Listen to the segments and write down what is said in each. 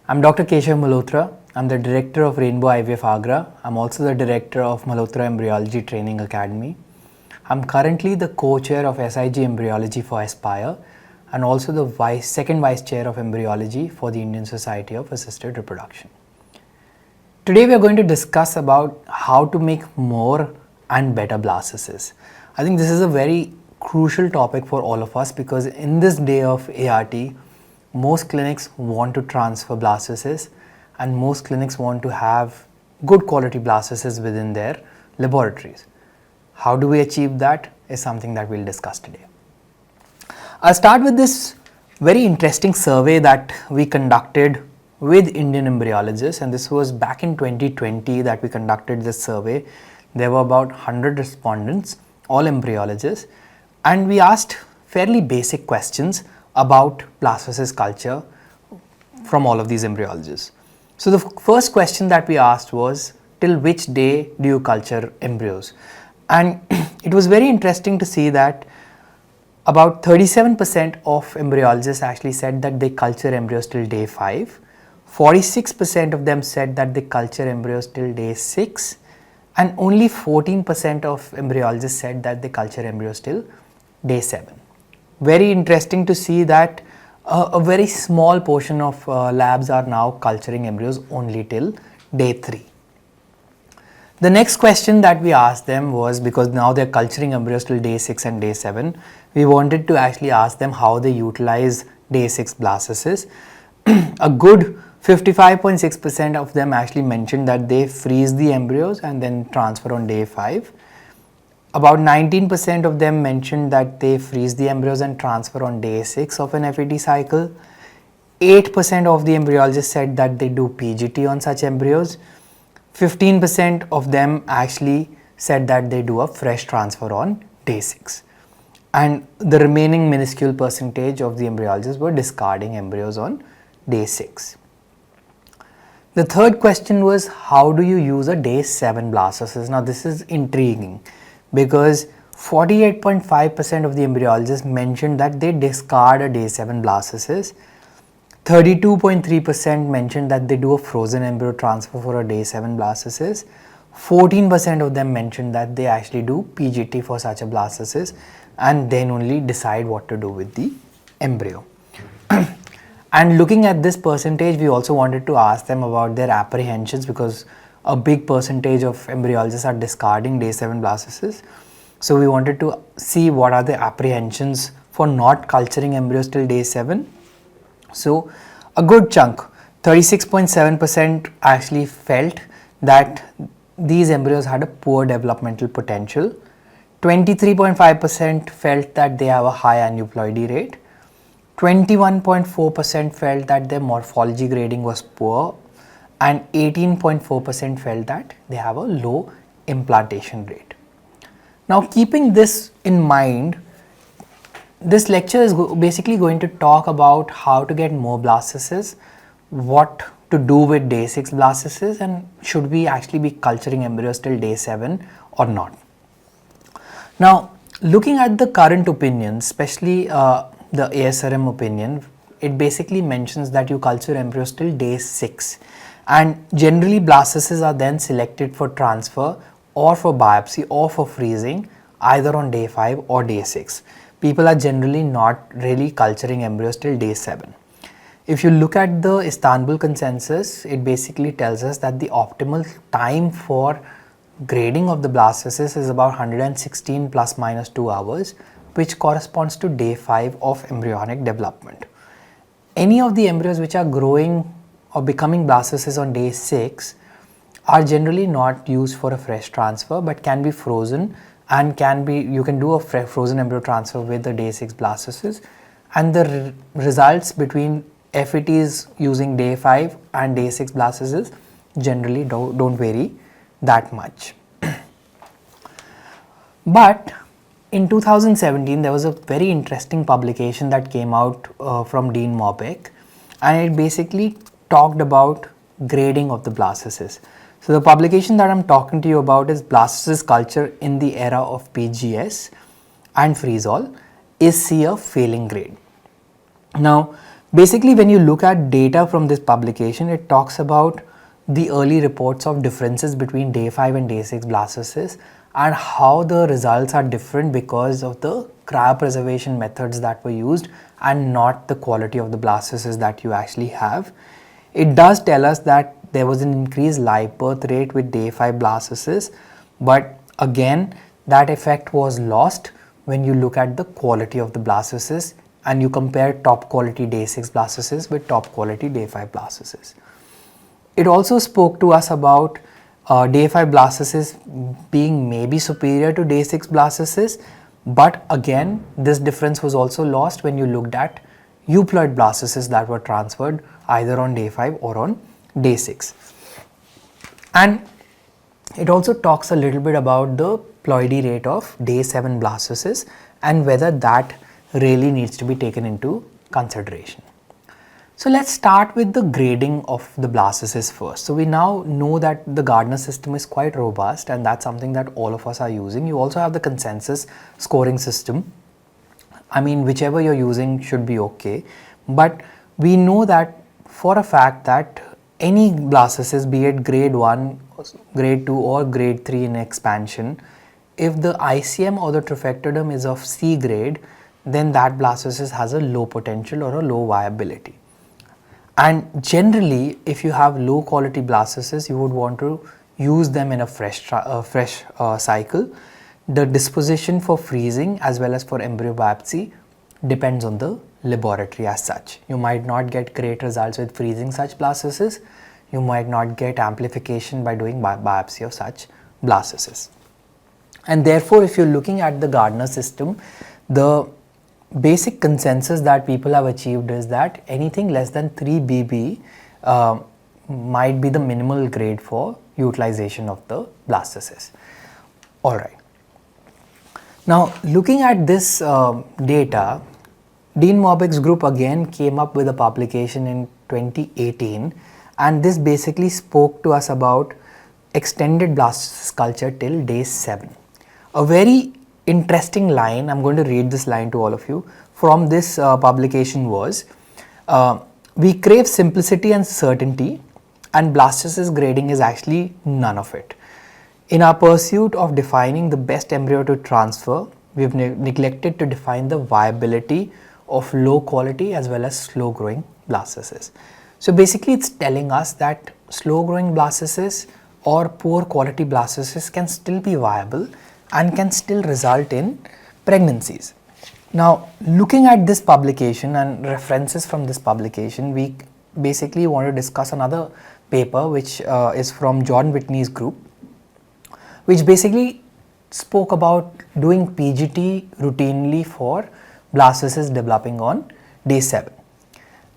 I'm Dr. Keshav Malhotra. I'm the director of Rainbow IVF Agra. I'm also the director of Malhotra Embryology Training Academy. I'm currently the co-chair of SIG Embryology for Aspire and also the second vice chair of embryology for the Indian Society of Assisted Reproduction. Today we are going to discuss about how to make more and better blastocysts. I think this is a very crucial topic for all of us because in this day of ART, most clinics want to transfer blastocysts and most clinics want to have good quality blastocysts within their laboratories. How do we achieve that is something that we'll discuss today. I'll start with this very interesting survey that we conducted with Indian embryologists, and this was back in 2020 that we conducted this survey. There were about 100 respondents, all embryologists, and we asked fairly basic questions about blastocyst culture from all of these embryologists. So the first question that we asked was, till which day do you culture embryos? And it was very interesting to see that about 37% of embryologists actually said that they culture embryos till day 5. 46% of them said that they culture embryos till day 6, and only 14% of embryologists said that they culture embryos till day 7. Very interesting to see that a very small portion of labs are now culturing embryos only till day 3. The next question that we asked them was, because now they're culturing embryos till day 6 and day 7, we wanted to actually ask them how they utilize day 6 blastocysts. A good 55.6% of them actually mentioned that they freeze the embryos and then transfer on day 5. About 19% of them mentioned that they freeze the embryos and transfer on day 6 of an FET cycle. 8% of the embryologists said that they do PGT on such embryos. 15% of them actually said that they do a fresh transfer on day 6. And the remaining minuscule percentage of the embryologists were discarding embryos on day 6. The third question was, how do you use a day 7 blastocyst? Now this is intriguing because 48.5% of the embryologists mentioned that they discard a day 7 blastocyst. 32.3% mentioned that they do a frozen embryo transfer for a day 7 blastocyst. 14% of them mentioned that they actually do PGT for such a blastocyst and then only decide what to do with the embryo. And looking at this percentage, we also wanted to ask them about their apprehensions because a big percentage of embryologists are discarding day 7 blastocysts. So we wanted to see what are the apprehensions for not culturing embryos till day 7. So a good chunk, 36.7% actually felt that these embryos had a poor developmental potential. 23.5% felt that they have a high aneuploidy rate. 21.4% felt that their morphology grading was poor, and 18.4% felt that they have a low implantation rate. Now, keeping this in mind, this lecture is basically going to talk about how to get more blastocysts, what to do with day 6 blastocysts, and should we actually be culturing embryos till day 7 or not. Now, looking at the current opinion, especially the ASRM opinion, it basically mentions that you culture embryos till day 6, and generally blastocysts are then selected for transfer or for biopsy or for freezing either on day 5 or day 6. People are generally not really culturing embryos till day 7. If you look at the Istanbul consensus, it basically tells us that the optimal time for grading of the blastocysts is about 116 plus minus 2 hours, which corresponds to day 5 of embryonic development. Any of the embryos which are growing or becoming blastocysts on day 6 are generally not used for a fresh transfer but can be frozen, and you can do a frozen embryo transfer with the day 6 blastocysts, and the results between FETs using day 5 and day 6 blastocysts generally don't vary that much. But in 2017, there was a very interesting publication that came out from Dean Mobeck, and it basically talked about grading of the blastocysts. So the publication that I'm talking to you about is Blastocyst Culture in the Era of PGS and Freeze-All, is C a failing grade? Now, Basically, when you look at data from this publication, it talks about the early reports of differences between day 5 and day 6 blastocysts and how the results are different because of the cryopreservation methods that were used and not the quality of the blastocysts that you actually have. It does tell us that there was an increased live birth rate with day 5 blastocysts, but again that effect was lost when you look at the quality of the blastocysts and you compare top quality day 6 blastocysts with top quality day 5 blastocysts. It also spoke to us about day 5 blastocysts being maybe superior to day 6 blastocysts, but again this difference was also lost when you looked at euploid blastocysts that were transferred either on day 5 or on day 6. And it also talks a little bit about the ploidy rate of day 7 blastocysts and whether that really needs to be taken into consideration. So let's start with the grading of the blastocysts first. So we now know that the Gardner system is quite robust, and that's something that all of us are using. You also have the consensus scoring system. I mean, whichever you're using should be okay, but we know that for a fact that any blastocyst, be it grade 1, grade 2 or grade 3 in expansion, if the ICM or the trophectoderm is of C grade, then that blastocyst has a low potential or a low viability. And generally, if you have low quality blastocysts, you would want to use them in a fresh cycle. The disposition for freezing as well as for embryo biopsy depends on the laboratory as such. You might not get great results with freezing such blastocysts. You might not get amplification by doing biopsy of such blastocysts. And therefore, if you're looking at the Gardner system, the basic consensus that people have achieved is that anything less than 3 BB might be the minimal grade for utilization of the blastocyst. Alright. Now, looking at this data, Dean Mobig's group again came up with a publication in 2018, and this basically spoke to us about extended blastocyst culture till day 7. A very interesting line, I'm going to read this line to all of you, from this publication was, we crave simplicity and certainty, and blastocyst grading is actually none of it. In our pursuit of defining the best embryo to transfer, we have neglected to define the viability of low quality as well as slow growing blastocysts. So basically it's telling us that slow growing blastocysts or poor quality blastocysts can still be viable and can still result in pregnancies. Now, looking at this publication and references from this publication, we basically want to discuss another paper which is from John Whitney's group, which basically spoke about doing PGT routinely for blastocysts developing on day 7.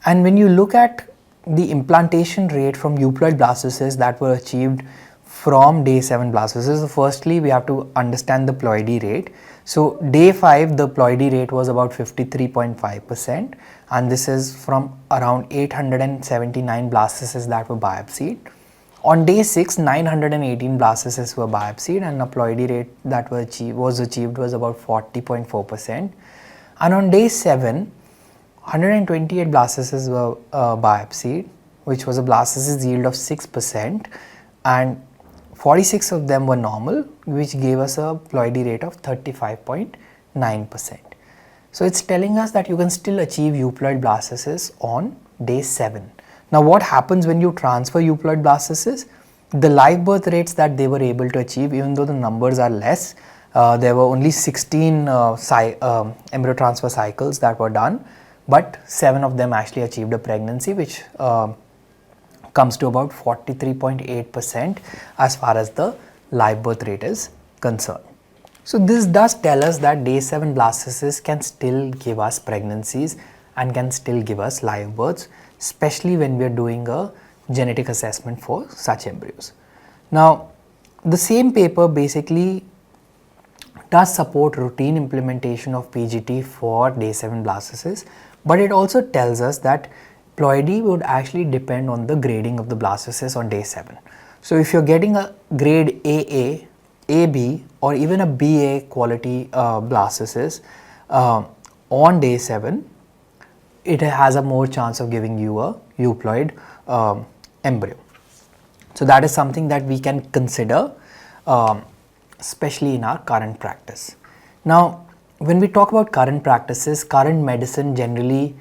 And when you look at the implantation rate from euploid blastocysts that were achieved from day 7 blastocysts, so firstly we have to understand the ploidy rate. So day 5 the ploidy rate was about 53.5%, and this is from around 879 blastocysts that were biopsied. On day 6, 918 blastocysts were biopsied, and a ploidy rate that was achieved was about 40.4%. And on day 7, 128 blastocysts were biopsied, which was a blastocyst yield of 6%, and 46 of them were normal, which gave us a ploidy rate of 35.9%. So it's telling us that you can still achieve euploid blastocysts on day 7. Now what happens when you transfer euploid blastocysts? The live birth rates that they were able to achieve, even though the numbers are less, there were only 16 embryo transfer cycles that were done, but 7 of them actually achieved a pregnancy, which comes to about 43.8% as far as the live birth rate is concerned. So this does tell us that day 7 blastocysts can still give us pregnancies and can still give us live births, especially when we are doing a genetic assessment for such embryos. Now, the same paper basically does support routine implementation of PGT for day 7 blastocysts, but it also tells us that ploidy would actually depend on the grading of the blastocysts on day 7. So if you're getting a grade AA, AB or even a BA quality blastocyst on day 7, it has a more chance of giving you a euploid embryo. So that is something that we can consider, especially in our current practice. Now, when we talk about current practices, current medicine generally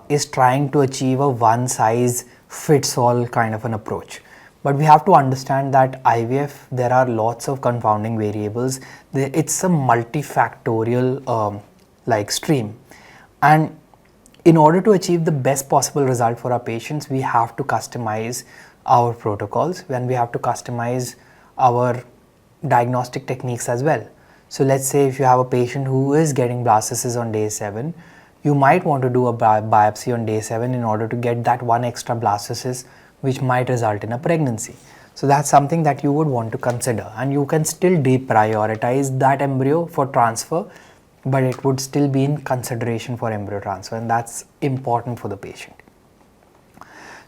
is trying to achieve a one size fits all kind of an approach. But we have to understand that IVF, there are lots of confounding variables. It's a multifactorial like stream. And in order to achieve the best possible result for our patients, we have to customize our protocols and we have to customize our diagnostic techniques as well. So let's say if you have a patient who is getting blastocysts on day 7, you might want to do a biopsy on day 7 in order to get that one extra blastocyst which might result in a pregnancy. So that's something that you would want to consider, and you can still deprioritize that embryo for transfer, but it would still be in consideration for embryo transfer, and that's important for the patient.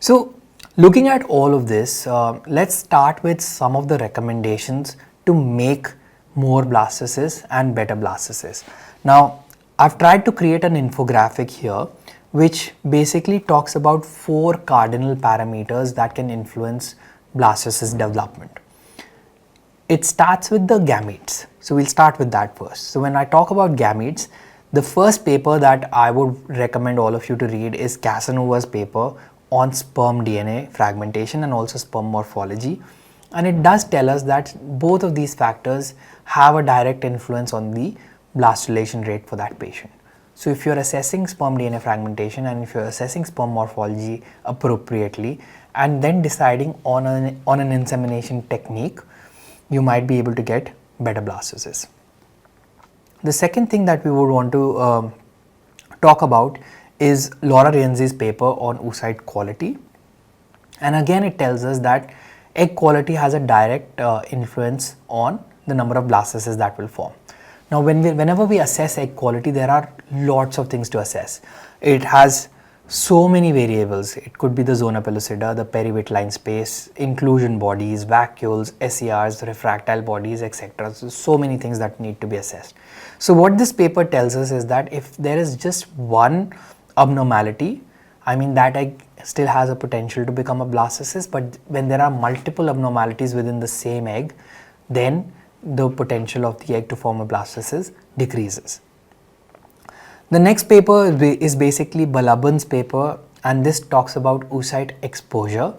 So looking at all of this, let's start with some of the recommendations to make more blastocysts and better blastocysts. Now, I've tried to create an infographic here which basically talks about 4 cardinal parameters that can influence blastocyst development. It starts with the gametes. So we'll start with that first. So when I talk about gametes, the first paper that I would recommend all of you to read is Casanova's paper on sperm DNA fragmentation and also sperm morphology. And it does tell us that both of these factors have a direct influence on the blastulation rate for that patient. So if you're assessing sperm DNA fragmentation and if you're assessing sperm morphology appropriately and then deciding on an insemination technique, you might be able to get better blastocysts. The second thing that we would want to talk about is Laura Rienzi's paper on oocyte quality. And again, it tells us that egg quality has a direct influence on the number of blastocysts that will form. Now, whenever we assess egg quality, there are lots of things to assess. It has so many variables. It could be the zona pellucida, the perivitelline space, inclusion bodies, vacuoles, SERs, refractile bodies, etc. So many things that need to be assessed. So what this paper tells us is that if there is just one abnormality, I mean that egg still has a potential to become a blastocyst, but when there are multiple abnormalities within the same egg, then the potential of the egg to form a blastocyst decreases. The next paper is basically Balaban's paper, and this talks about oocyte exposure,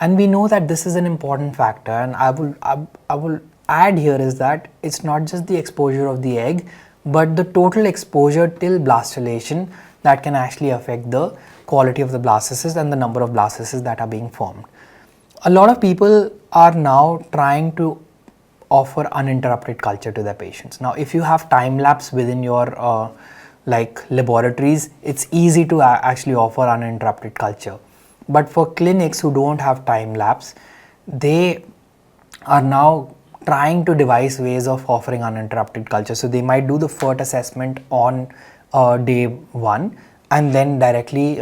and we know that this is an important factor, and I will add here is that it's not just the exposure of the egg but the total exposure till blastulation that can actually affect the quality of the blastocyst and the number of blastocysts that are being formed. A lot of people are now trying to offer uninterrupted culture to their patients. Now, if you have time lapse within your like laboratories, it's easy to actually offer uninterrupted culture. But for clinics who don't have time lapse, they are now trying to devise ways of offering uninterrupted culture. So they might do the FERT assessment on day 1 and then directly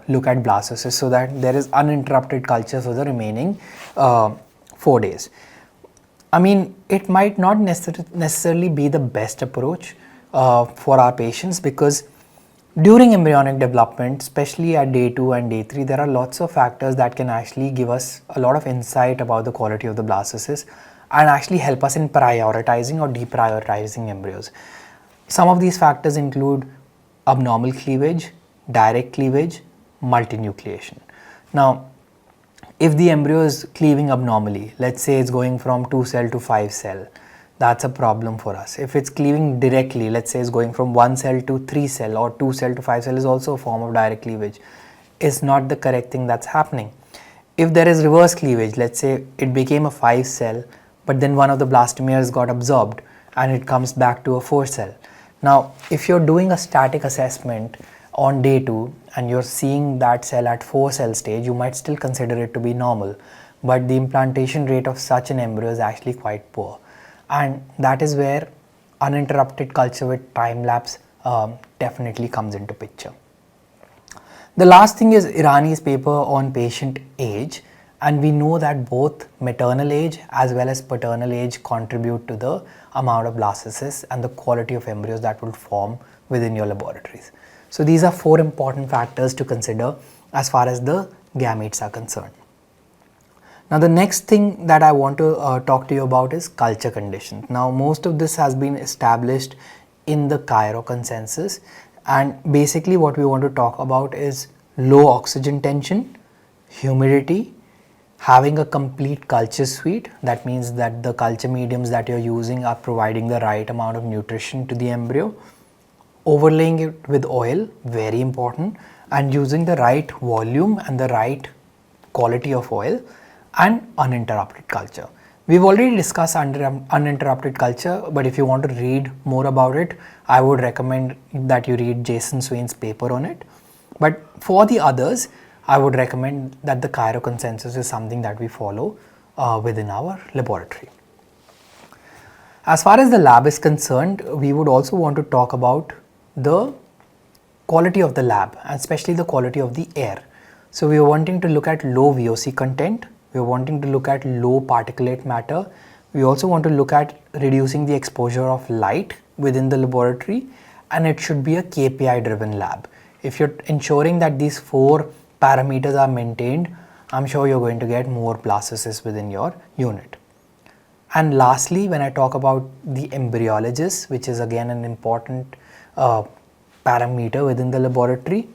look at blastocysts so that there is uninterrupted culture for the remaining 4 days. I mean, it might not necessarily be the best approach for our patients, because during embryonic development, especially at day 2 and day 3, there are lots of factors that can actually give us a lot of insight about the quality of the blastocyst and actually help us in prioritizing or deprioritizing embryos. Some of these factors include abnormal cleavage, direct cleavage, multinucleation. Now, if the embryo is cleaving abnormally, let's say it's going from 2 cell to 5 cell, that's a problem for us. If it's cleaving directly, let's say it's going from 1 cell to 3 cell or 2 cell to 5 cell, is also a form of direct cleavage. It's not the correct thing that's happening. If there is reverse cleavage, let's say it became a 5 cell, but then one of the blastomeres got absorbed and it comes back to a 4 cell. Now, if you're doing a static assessment on day 2 and you're seeing that cell at 4 cell stage, you might still consider it to be normal, but the implantation rate of such an embryo is actually quite poor. And that is where uninterrupted culture with time lapse definitely comes into picture. The last thing is Irani's paper on patient age, and we know that both maternal age as well as paternal age contribute to the amount of blastocysts and the quality of embryos that will form within your laboratories. So these are 4 important factors to consider as far as the gametes are concerned. Now the next thing that I want to talk to you about is culture conditions. Now most of this has been established in the Cairo consensus, and basically what we want to talk about is low oxygen tension, humidity, having a complete culture suite. That means that the culture mediums that you're using are providing the right amount of nutrition to the embryo, overlaying it with oil, very important, and using the right volume and the right quality of oil, and uninterrupted culture. We've already discussed uninterrupted culture, but if you want to read more about it, I would recommend that you read Jason Swain's paper on it. But for the others, I would recommend that the Cairo consensus is something that we follow within our laboratory. As far as the lab is concerned, we would also want to talk about the quality of the lab, and especially the quality of the air. So we are wanting to look at low VOC content, we are wanting to look at low particulate matter, we also want to look at reducing the exposure of light within the laboratory, and it should be a KPI driven lab. If you're ensuring that these 4 parameters are maintained, I'm sure you're going to get more blastocysts within your unit. And lastly, when I talk about the embryologist, which is again an important parameter within the laboratory,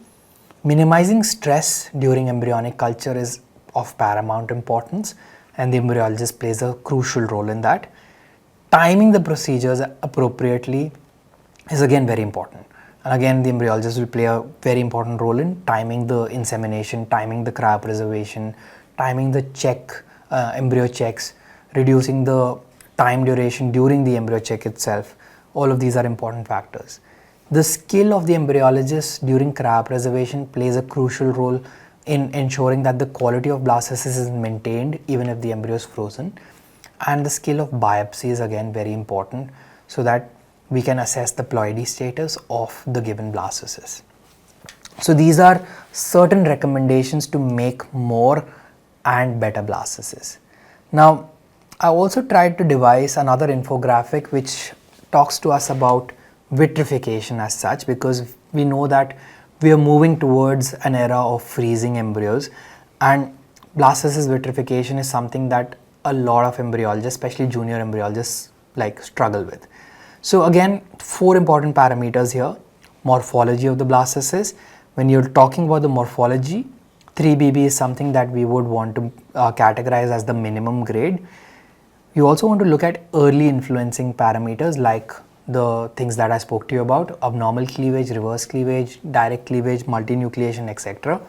minimizing stress during embryonic culture is of paramount importance, and the embryologist plays a crucial role in that. Timing the procedures appropriately is again very important, and again the embryologist will play a very important role in timing the insemination, timing the cryopreservation, timing the embryo checks, reducing the time duration during the embryo check itself. All of these are important factors. The skill of the embryologist during cryopreservation plays a crucial role in ensuring that the quality of blastocysts is maintained even if the embryo is frozen. And the skill of biopsy is again very important, so that we can assess the ploidy status of the given blastocyst. So these are certain recommendations to make more and better blastocysts. Now I also tried to devise another infographic which talks to us about vitrification as such, because we know that we are moving towards an era of freezing embryos, and blastocyst vitrification is something that a lot of embryologists, especially junior embryologists, struggle with. So again, 4 important parameters here. Morphology of the blastocyst. When you're talking about the morphology, 3BB is something that we would want to categorize as the minimum grade. You also want to look at early influencing parameters like the things that I spoke to you about: abnormal cleavage, reverse cleavage, direct cleavage, multinucleation, etc.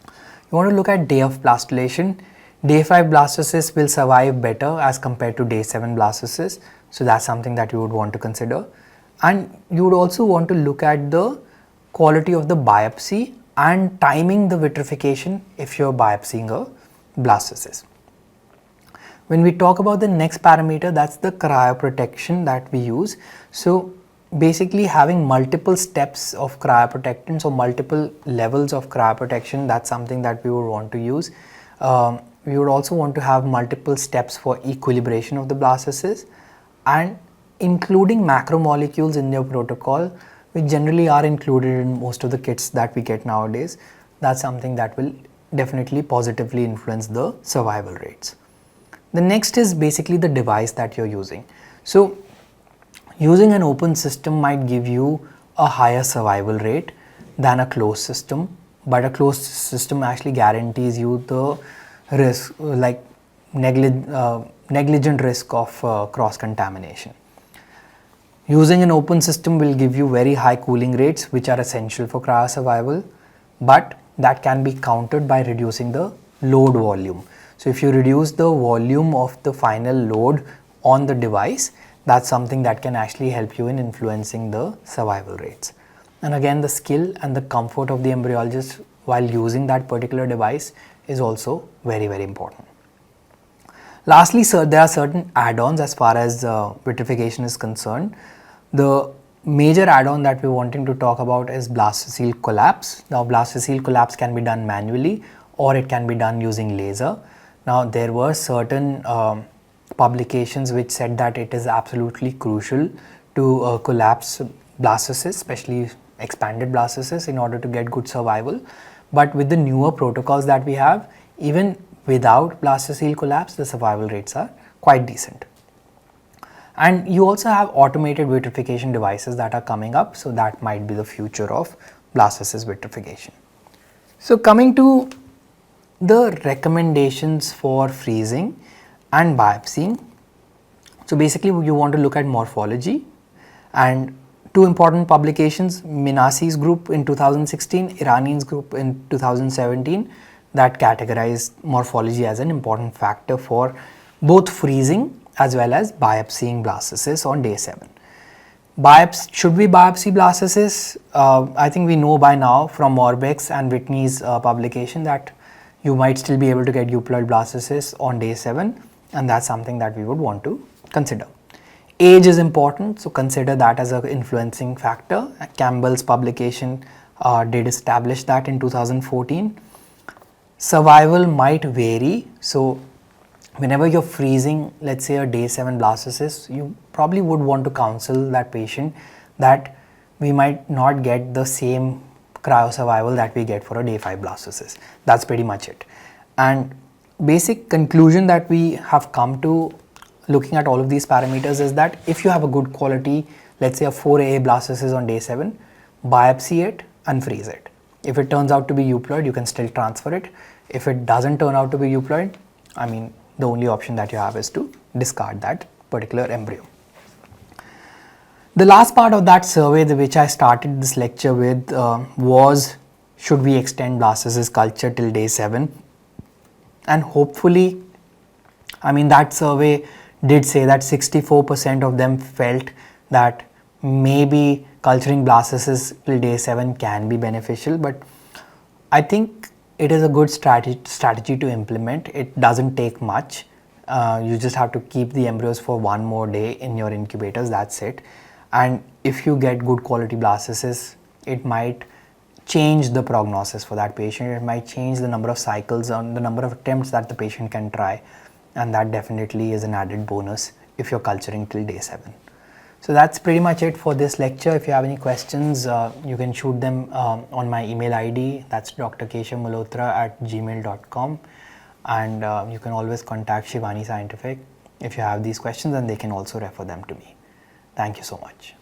You want to look at day of blastulation. Day 5 blastocysts will survive better as compared to day 7 blastocysts. So that's something that you would want to consider. And you would also want to look at the quality of the biopsy and timing the vitrification if you're biopsying a blastocyst. When we talk about the next parameter, that's the cryoprotection that we use. So basically having multiple steps of cryoprotectants or multiple levels of cryoprotection, that's something that we would want to use. We would also want to have multiple steps for equilibration of the blastocyst, and including macromolecules in your protocol, which generally are included in most of the kits that we get nowadays. That's something that will definitely positively influence the survival rates. The next is basically the device that you're using. So using an open system might give you a higher survival rate than a closed system, but a closed system actually guarantees you the risk, like negligent risk of cross-contamination. Using an open system will give you very high cooling rates, which are essential for cryosurvival, but that can be countered by reducing the load volume. So if you reduce the volume of the final load on the device, that's something that can actually help you in influencing the survival rates. And again, the skill and the comfort of the embryologist while using that particular device is also very, very important. Lastly, there are certain add-ons as far as vitrification is concerned. The major add-on that we're wanting to talk about is blastocele collapse. Now, blastocele collapse can be done manually or it can be done using laser. Now, there were certain publications which said that it is absolutely crucial to collapse blastocysts, especially expanded blastocysts in order to get good survival. But with the newer protocols that we have, even without blastocele collapse, the survival rates are quite decent. And you also have automated vitrification devices that are coming up, so that might be the future of blastocyst vitrification. So coming to the recommendations for freezing and biopsying. So basically you want to look at morphology, and two important publications, Minasi's group in 2016, Iranian's group in 2017, that categorized morphology as an important factor for both freezing as well as biopsying blastocysts on day 7. Should we biopsy blastocysts? I think we know by now from Morbeck's and Whitney's publication that you might still be able to get euploid blastocysts on day 7, and that's something that we would want to consider. Age is important, so consider that as an influencing factor. Campbell's publication did establish that in 2014. Survival might vary, so whenever you're freezing, let's say a day 7 blastocyst, you probably would want to counsel that patient that we might not get the same cryosurvival that we get for a day 5 blastocyst. That's pretty much it. And basic conclusion that we have come to looking at all of these parameters is that if you have a good quality, let's say a 4A blastocyst on day 7, biopsy it and freeze it. If it turns out to be euploid, you can still transfer it. If it doesn't turn out to be euploid, I mean, the only option that you have is to discard that particular embryo. The last part of that survey, which I started this lecture with, was should we extend blastocyst culture till day 7? And hopefully, I mean, that survey did say that 64% of them felt that maybe culturing blastocysts till day 7 can be beneficial, but I think it is a good strategy to implement. It doesn't take much. You just have to keep the embryos for one more day in your incubators, that's it. And if you get good quality blastocysts, it might change the prognosis for that patient. It might change the number of cycles on the number of attempts that the patient can try, and that definitely is an added bonus if you're culturing till day 7. So that's pretty much it for this lecture. If you have any questions, you can shoot them on my email ID, that's drkeshavmalhotra@gmail.com, and you can always contact Shivani Scientific if you have these questions, and they can also refer them to me. Thank you so much.